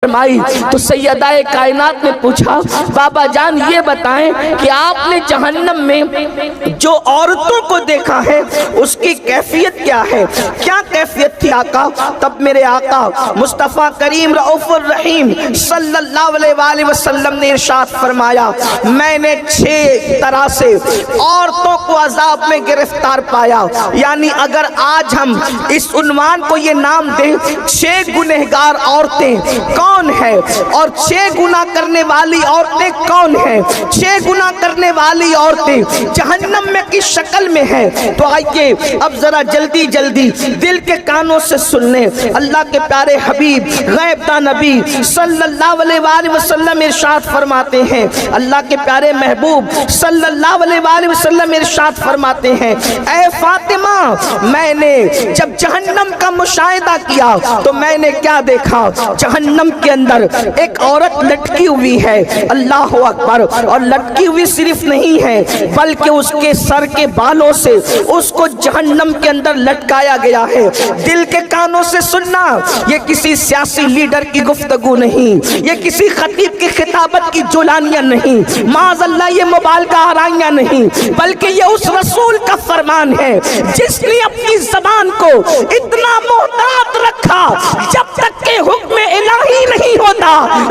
فرمائی تو سیدہ کائنات نے پوچھا بابا جان یہ بتائیں کہ آپ نے جہنم میں جو عورتوں کو دیکھا ہے اس کی کیفیت کیا ہے؟ کیا کیفیت تھی آقا؟ تب میرے آقا مصطفیٰ کریم رؤوف الرحیم صلی اللہ علیہ وآلہ وسلم نے ارشاد فرمایا میں نے 6 طرح سے عورتوں کو عذاب میں گرفتار پایا. یعنی اگر آج ہم اس عنوان کو یہ نام دیں 6 گنہگار عورتیں کون ہے اور 6 گناہ کرنے والی عورتیں کون ہیں، 6 گناہ کرنے والی عورتیں جہنم میں کس شکل میں ہیں، تو آئیے اب ذرا جلدی جلدی دل کے کانوں سے سن لیں. اللہ کے پیارے حبیب غیب داں نبی صلی اللہ علیہ وآلہ وسلم ارشاد فرماتے ہیں، اللہ کے پیارے محبوب صلی اللہ علیہ وآلہ وسلم ارشاد فرماتے ہیں اے فاطمہ میں نے جب جہنم کا مشاہدہ کیا تو میں نے کیا دیکھا؟ جہنم کے اندر ایک عورت لٹکی ہوئی ہے. اللہ اکبر. اور لٹکی ہوئی صرف نہیں ہے بلکہ اس کے سر کے بالوں سے اس کو جہنم کے اندر لٹکایا گیا ہے. دل کے کانوں سے سننا، یہ کسی سیاسی لیڈر کی گفتگو نہیں، یہ کسی خطیب کی خطابت کی جولانیاں نہیں، معاذ اللہ یہ مبالغہ آرائیاں نہیں، بلکہ یہ اس رسول کا فرمان ہے جس نے اپنی زبان کو اتنا محتاط رکھا جب تک کہ حکم الہی نہیں ہوتا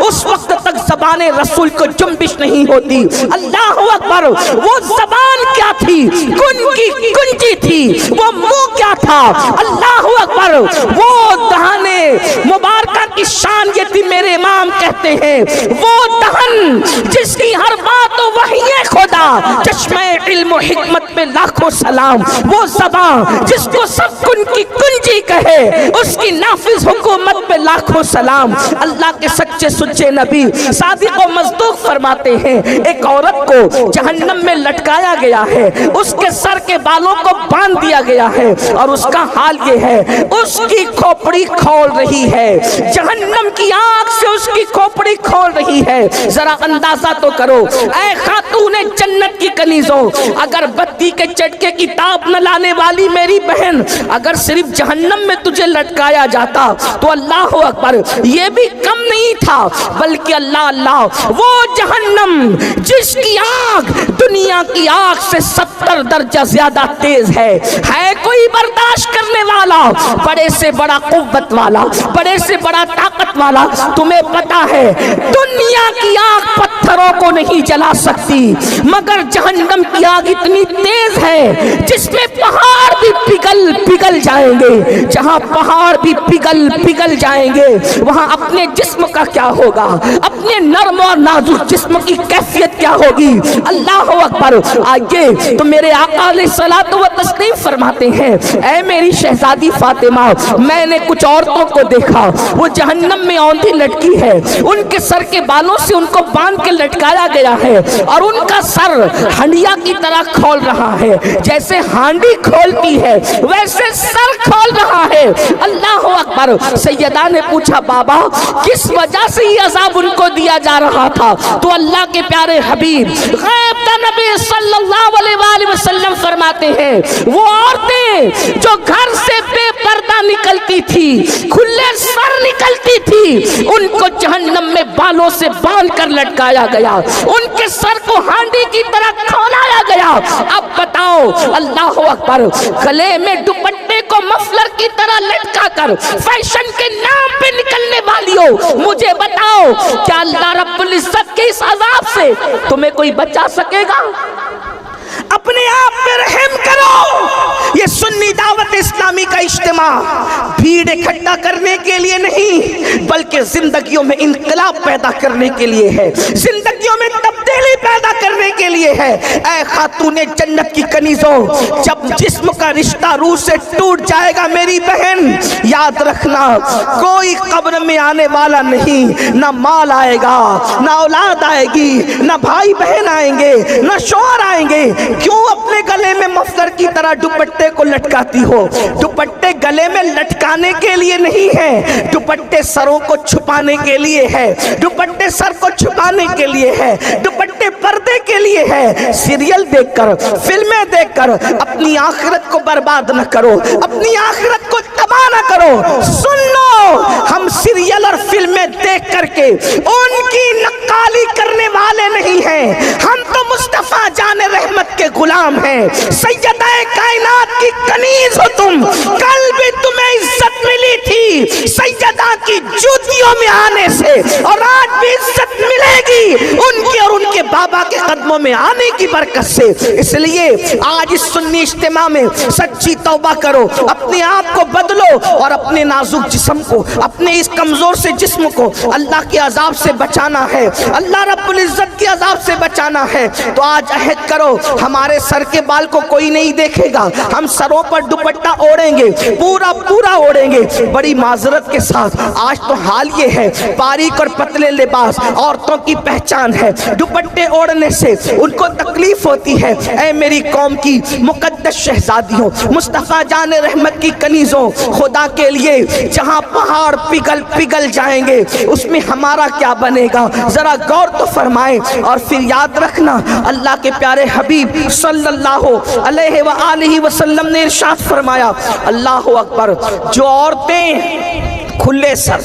اس وقت تک زبان رسول کو جنبش نہیں ہوتی. اللہ اکبر. وہ زبان کیا تھی؟ کنجی تھی. وہ منہ کیا تھا؟ اللہ اکبر. وہ دہانے مبارکہ کی شان یہ تھی، میرے امام کہتے ہیں وہ دہن جس کی ہر بات وحی خدا، چشمہ علم و حکمت پہ لاکھوں سلام. وہ زبان جس کو سب کی کنجی کہے اس کی نافذ حکومت پہ لاکھوں سلام. اللہ کے سچے سچے نبی صادق و مصدوق فرماتے ہیں ایک عورت کو جہنم میں لٹکایا گیا ہے، اس کے سر کے بالوں کو باندھ دیا گیا ہے اور اس کا حال یہ ہے اس کی کھوپڑی کھول رہی ہے. جہنم کی آگ سے اس کی کھوپڑی کھول رہی ہے. ذرا اندازہ تو کرو اے خاتون جنت کی کنیزوں، اگر بتی کے چٹکے کی تاب نہ لانے والی میری بہن، اگر صرف جہنم میں تجھے لٹکایا جاتا تو اللہ اکبر یہ بھی کم نہیں تھا، بلکہ اللہ وہ جہنم جس کی آگ دنیا کی آگ سے 70 درجہ زیادہ تیز ہے کوئی برداشت کرنے والا؟ بڑے سے بڑا قوت والا، بڑے سے بڑا طاقت والا. تمہیں پتا ہے دنیا کی آگ پتھروں کو نہیں جلا سکتی مگر جہنم کی آگ اتنی تیز ہے جس میں پہاڑ بھی پگھل جائیں گے. جہاں پہاڑ بھی پگھل جائیں گے وہاں اپنے جسم کا کیا ہوگا؟ اپنے نرم اور نازک جسم کی کیفیت کیا ہوگی؟ اللہ اکبر. آئیے تو میرے آقا علیہ الصلوۃ والتسلیم فرماتے ہیں اے میری شہزادی فاطمہ میں نے کچھ عورتوں کو دیکھا وہ جہنم میں اوندھی لٹکی ہے، ان کے سر کے بالوں سے ان کو باندھ کے لٹکایا گیا ہے اور ان کا سر ہنڈیا کی طرح کھول رہا ہے. جیسے ہانڈی کھولتی ہے ویسے سر کھول رہا ہے. اللہ اکبر. سیدہ نے پوچھا بابا کس وجہ سے یہ عذاب ان کو دیا جا رہا تھا؟ تو اللہ کے پیارے حبیب غیب داں نبی صلی اللہ علیہ وآلہ وسلم فرماتے ہیں وہ عورتیں جو گھر سے بے پردہ نکلتی تھی، کھلے سر نکلتی تھی، ان کو جہنم میں بالوں سے باندھ کر لٹکایا گیا، ان کے سر کو ہانڈی کی طرح کھولایا گیا. اب بتاؤ اللہ اکبر، گلے میں دوپٹے کو مفلر کی طرح لٹکا کر فیشن کے نام پہ نکلنے والیوں مجھے بتاؤ کیا اللہ رب العزت کے اس عذاب سے تمہیں کوئی بچا سکے گا؟ اپنے آپ پہ رحم کرو. یہ سنی دعوت اسلامی کا اجتماع بھیڑ اکٹھا کرنے کے لیے نہیں بلکہ زندگیوں میں انقلاب پیدا کرنے کے لیے ہے، زندگیوں میں تبدیلی پیدا کرنے کے لیے ہے. اے خاتون جنت کی کنیزوں، جب جسم کا رشتہ روح سے ٹوٹ جائے گا میری بہن یاد رکھنا کوئی قبر میں آنے والا نہیں، نہ مال آئے گا، نہ اولاد آئے گی، نہ بھائی بہن آئیں گے، نہ شوہر آئیں گے. کیوں اپنے گلے میں مفلر کی طرح دوپٹے کو لٹکاتی ہو؟ دوپٹے گلے میں لٹکانے کے لیے نہیں ہے، دوپٹے سروں کو چھپانے کے لیے ہے، دوپٹے سر کو چھپانے کے لیے ہے، دوپٹے के पर्दे के लिए है। सीरियल देखकर, फिल्में देखकर अपनी आखिरत को बर्बाद न करो, अपनी आखिरत को तबाह न करो। सुन लो, हम सीरियल और फिल्में देख करके उनकी नक्काली करने वाले नहीं हैं, हम तो मुस्तफा जान रहमत के गुलाम हैं। सैयदा कायनात की कनीज हो तुम, कल भी तुम्हें इज्जत मिली थी सैयदा की जूतियों में आने से, और आज भी इज्जत मिलेगी उनके और उनके बाबा के कदमों में आने की बरकत से। इसलिए आज इस सुन्नी इज्तिमा में सच्ची तौबा करो, अपने आप को बदलो और अपने नाजुक जिस्म को, अपने इस कमजोर से जिस्म को अल्लाह के अजाब से बचाना है, अल्लाह रब्बुल इज्जत के अजाब से बचाना है। तो आज अहद करो, हमारे सर के बाल को कोई नहीं देखेगा, हम सरों पर दुपट्टा ओढ़ेंगे, पूरा पूरा ओढ़ेंगे। बड़ी माजरत के साथ आज तो हाल ये है, बारीक और पतले लिबास औरतों की पहचान है। दुपट्टे ओढ़ने से उनको तकलीफ होती है। ऐ मेरी कौम की मुकद्दस शहजादियों, मुस्तफा जान रहमत की कनीजों, खुदा के लिए जहां पहाड़ पिघल पिघल जाएंगे उसमें हमारा क्या बनेगा, जरा गौर तो फरमाएं। और फिर याद रखना, अल्लाह के प्यारे हबीब सल्लल्लाहु अलैहि व आलिहि वसल्लम ने इरशाद फरमाया, अल्लाहु अकबर, जो औरतें खुले सर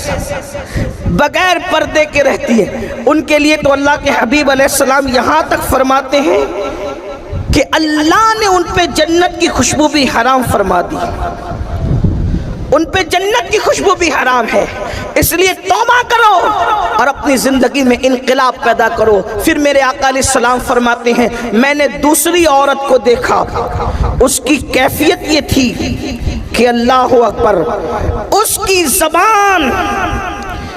बगैर पर्दे के रहती है उनके लिए तो अल्लाह के हबीब अलैहिस्सलाम यहाँ तक फरमाते हैं कि अल्लाह ने उन पे जन्नत की खुशबू भी हराम फरमा दी, उन पे जन्नत की खुशबू भी हराम है। इसलिए तौबा करो और अपनी जिंदगी में इनकलाब पैदा करो। फिर मेरे आका अलैहिस्सलाम फरमाते हैं, मैंने दूसरी औरत को देखा, उसकी कैफियत ये थी कि अल्लाह अकबर, उसकी ज़बान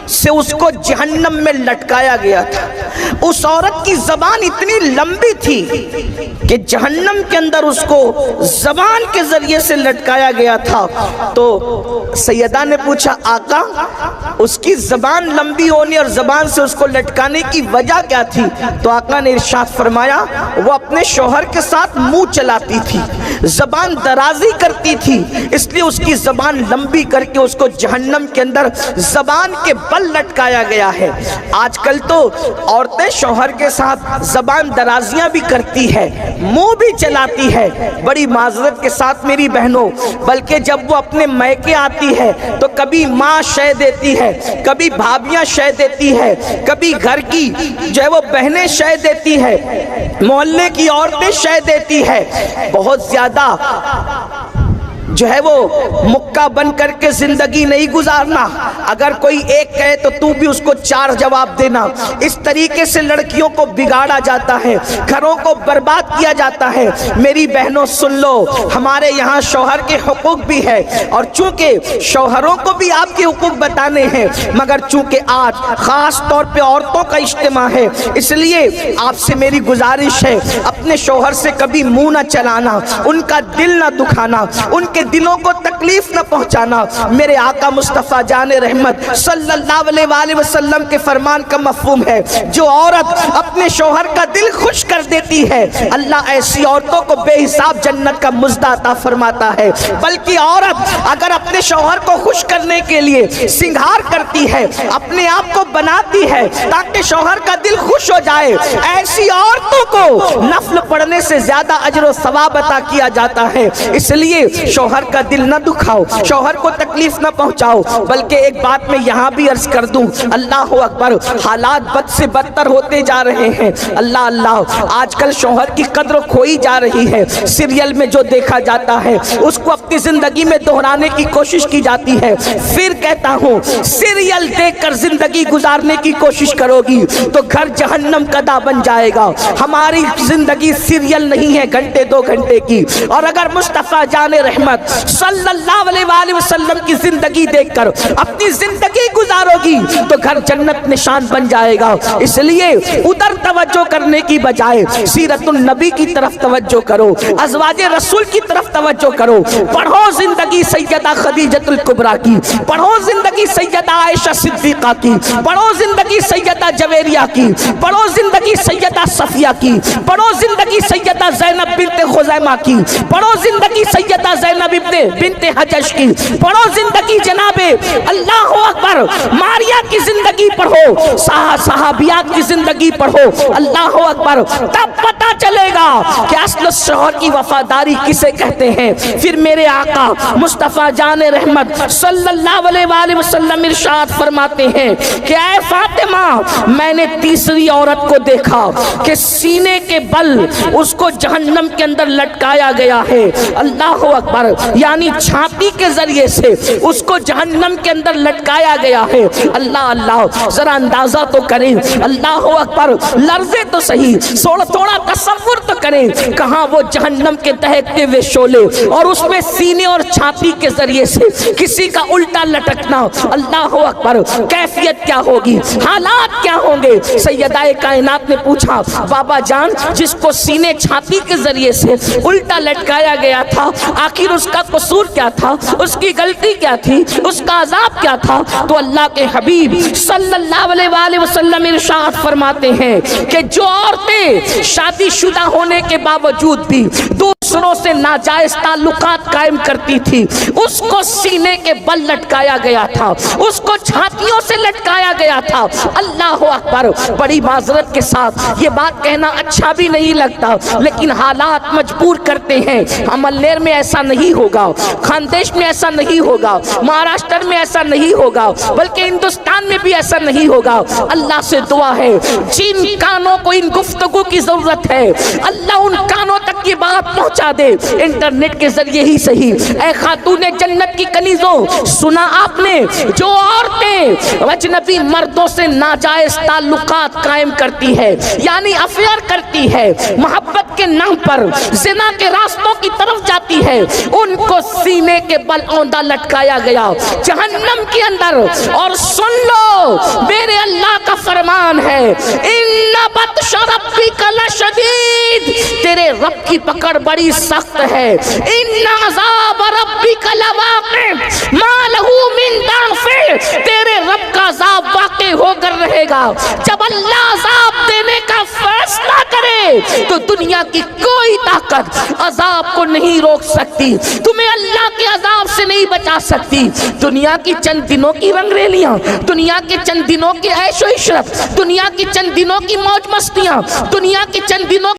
से उसको जहन्नम में लटकाया गया था। उस औरत की ज़बान इतनी लंबी थी कि जहन्नम के अंदर उसको ज़बान के ज़रिए से लटकाया गया था। तो सैयदा ने पूछा, आका उसकी ज़बान लंबी होने और ज़बान से उसको लटकाने की वजह क्या थी? तो आका ने इरशाद फरमाया, वो अपने शौहर के साथ मुंह चलाती थी, ज़बान दराजी करती थी, इसलिए उसकी ज़बान लंबी करके उसको जहन्नम के अंदर ज़बान के बल लटकाया गया है। आजकल तो औरतें शौहर के साथ ज़बान दराजियां भी करती है, मुंह भी चलाती है। बड़ी माजरत के साथ मेरी बहनों, बल्कि जब वो अपने मैके आती है तो कभी माँ शय देती है, कभी भाभियाँ शय देती है, कभी घर की जो है वो बहनें शय देती है, मोहल्ले की औरतें शय देती है। बहुत ज्यादा जो है वो मुक्का बन करके जिंदगी नहीं गुजारना। अगर कोई एक कहे तो तू भी उसको चार जवाब देना। इस तरीके से लड़कियों को बिगाड़ा जाता है, घरों को बर्बाद किया जाता है। मेरी बहनों सुन लो, हमारे यहाँ शौहर के हुकूक भी है, और चूंकि शौहरों को भी आपके हुकूक बताने हैं, मगर चूंकि आज खास तौर पे औरतों का इज्तिमा है, इसलिए आपसे मेरी गुजारिश है, अपने शौहर से कभी मुंह न चलाना, उनका दिल न दुखाना, उनके दिलों को तकलीफ न पहुंचाना। मेरे आका मुस्तफा जाने रहमत सल्लल्लाहु अलैहि वसल्लम के फरमान का मफहूम है, जो औरत अपने शौहर का दिल खुश कर देती है, अल्लाह ऐसी औरतों को बेहिसाब जन्नत का मुज़्दा अता फरमाता है। बल्कि औरत अगर अपने शौहर को खुश करने के लिए सिंगार करती है, अपने आप को बनाती है ताकि शौहर का दिल खुश हो जाए, ऐसी औरतों को नफल पढ़ने से ज्यादा अजर व सवाब अता किया जाता है। इसलिए शौहर का दिल न दुखाओ, शौहर को तकलीफ न पहुंचाओ। बल्कि एक बात मैं यहाँ भी अर्ज कर दूं, अल्लाह अकबर, हालात बद से बदतर होते जा रहे हैं। अल्लाह अल्लाह, आजकल शौहर की कद्र खोई जा रही है। सीरियल में जो देखा जाता है उसको अपनी जिंदगी में दोहराने की कोशिश की जाती है। फिर कहता हूँ, सीरियल देखकर जिंदगी गुजारने की कोशिश करोगी तो घर जहन्नम कदा बन जाएगा। हमारी जिंदगी सीरियल नहीं है घंटे दो घंटे की। और अगर मुस्तफा जाने रहमत सल्लल्लाहु अलैहि वसल्लम की जिंदगी देखकर अपनी जिंदगी गुजारोगी तो घर जन्नत निशान बन जाएगा। इसलिए उधर तवज्जो करने की बजाय सीरतुन नबी की तरफ तवज्जो करो, अज़वाजे रसूल की तरफ तवज्जो करो, पढ़ो जिंदगी सैयदा खदीजतुल कुबरा की, पढ़ो जिंदगी सैयदा आयशा सिद्दीका की, पढ़ो जिंदगी सैयदा जवेरिया की, पढ़ो जिंदगी सैयदा सफिया की, पढ़ो जिंदगी सैयदा ज़ैनब बिन्ते खुज़ैमा की, पढ़ो जिंदगी सैयदा ज़ैनब बिन्ते हजश की, पढ़ो जिंदगी जनाबे अल्लाह अकबर मारिया की जिंदगी पढ़ो, सहाबियात की जिंदगी पढ़ो, अल्लाह अकबर, तब पता चलेगा कि असल शौहर की वफादारी किसे कहते हैं। फिर मेरे आका मुस्तफ़ा जान रहमत सल्लल्लाहु अलैहि वसल्लम इरशाद फरमाते हैं कि ऐ फातिमा, मैंने तीसरी औरत को देखा कि सीने के बल उसको जहन्नम के अंदर लटकाया गया है, अल्लाह अकबर, यानी छाती के जरिए से उसको जहन्नम के अंदर लटकाया गया है। अल्लाह अल्लाह, जरा अंदाजा तो करें, अल्लाह अकबर, लर्जे तो सही, थोड़ा तसव्वुर तो करें, कहाँ वो जहन्नम के दहकते हुए शोले और उसमें सीने और छाती के जरिए से किसी का उल्टा लटकना, अल्लाह अकबर, कैफियत क्या होगी, हालात क्या होंगे। सैयदा कायनात ने पूछा, बाबा जान, जिसको सीने छाती के जरिए से उल्टा लटकाया गया था, आखिर उसका कसूर क्या था, उसकी गलती क्या थी, उसका अजाब क्या था? तो अल्लाह के हबीब सल्लल्लाहु अलैहि वसल्लम इरशाद फरमाते हैं कि जो औरतें शादीशुदा होने के बावजूद भी दूसरों से नाजायज ताल्लुकात कायम करती थी, उसको सीने के बल लटकाया गया था, उसको छातियों से लटकाया गया था। अल्लाह अकबर, बड़ी माजरत के साथ ये बात कहना अच्छा भी नहीं लगता, लेकिन हालात मजबूर करते हैं। अमलनेर में ऐसा नहीं होगा, खानदेश में ऐसा नहीं होगा, महाराष्ट्र में ऐसा नहीं होगा, बल्कि हिंदुस्तान में भी ऐसा नहीं होगा। अल्लाह से दुआ है, जिन कानों को इन गुफ्तगू की जरूरत है, अल्लाह उन कानों तक ये बात पहुंचा दे, इंटरनेट के जरिए ही सही। ऐ खातूने जन्नत की कनीजों, सुना आपने, जो औरतें अजनबी मर्दों से नाजायज ताल्लुकात कायम करती है, यानी अफेयर करती है, मोहब्बत के नाम पर जिना के रास्तों की तरफ जाती है, उनको सीने के बल औंधा लटकाया गया जहन्नम के अंदर। और सुन लो, मेरे अल्लाह का फरमान है, इन्ना बत्श रब्बिका लशदीद, तेरे रब की पकड़ बड़ी सख्त है। इन्ना अज़ाब रब्बिका लवाक़ि मा लहू मिन दाफ़िर, तेरे रब का अज़ाब वाक़ई होकर रहेगा। जब अल्लाह अज़ाब देने का फैसला करे तो दुनिया की कोई ताकत अज़ाब को नहीं रोक सकती, तुम्हें अल्लाह के अज़ाब से नहीं बचा सकती। दुनिया की चंद दिनों की रंगरेलियां, दुनिया के चंद दिनों के ऐशो इशरत, दुनिया की चंद दिनों की मौज मस्तियां, दुनिया के चंद दिनों